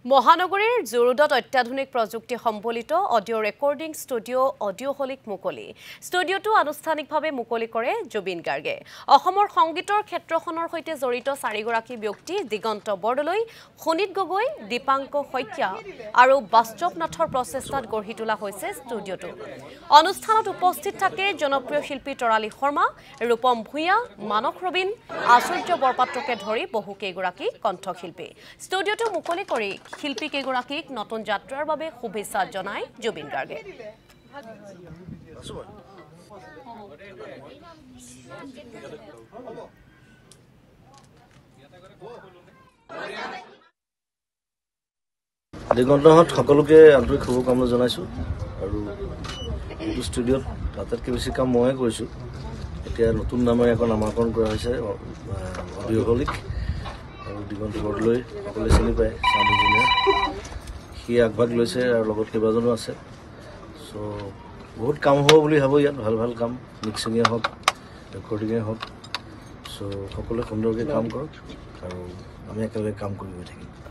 মহানগৰীৰ জুৰুডত অত্যাধুনিক প্ৰযুক্তি সম্বলিত অডিঅ' ৰেকৰ্ডিং ষ্টুডিঅ' অডিঅ'হলিক মুকলি ষ্টুডিঅ'টো আনুষ্ঠানিকভাৱে মুকলি কৰে জুবিন গাৰ্গে অসমৰ সংগীতৰ ক্ষেত্ৰখনৰ সৈতে জড়িত চাৰিগৰাকী ব্যক্তি দিগন্ত বৰদলৈ সুনীত গগৈ দীপাংক শইকীয়া আৰু বাস্তৱ নাথৰ প্ৰচেষ্টাত গঢ়ি তোলা হৈছে ষ্টুডিঅ'টো অনুষ্ঠানত উপস্থিত থাকে জনপ্ৰিয় শিল্পী তৰালী শৰ্মা ৰূপম ভূঞা মানস ৰবীন আচুৰ্য বৰপাত্ৰকে ধৰি বহু কেইগৰাকী কণ্ঠশিল্পী ষ্টুডিঅ'টো মুকলি কৰি শিল্পী কেইগৰাকীক নতুন যাত্ৰাৰ বাবে শুভেচ্ছা জনায় জুবিন গাৰ্গে দিগন্তহঁত সকলোকে আন্তৰিক শুভকামনা জনাইছোঁ আৰু এইটো ষ্টুডিঅ'ত আটাইতকৈ বেছি কাম ময়ে কৰিছোঁ এতিয়া নতুন নামেৰে আকৌ নামাকৰণ কৰা হৈছে অডিঅ'হলিক আৰু দিগন্ত বৰদলৈ সকলোৱে চিনি পায় চাউণ্ড ইঞ্জিনিয়াৰ সি আগভাগ লৈছে আৰু লগত কেইবাজনো আছে চ' বহুত কাম হ'ব বুলি ভাবোঁ ইয়াত ভাল ভাল কাম মিক্সিঙে হওক ৰেকৰ্ডিঙে হওক চ' সকলোৱে সুন্দৰকৈ কাম কৰক আৰু আমি একেলগে কাম কৰি গৈ থাকিম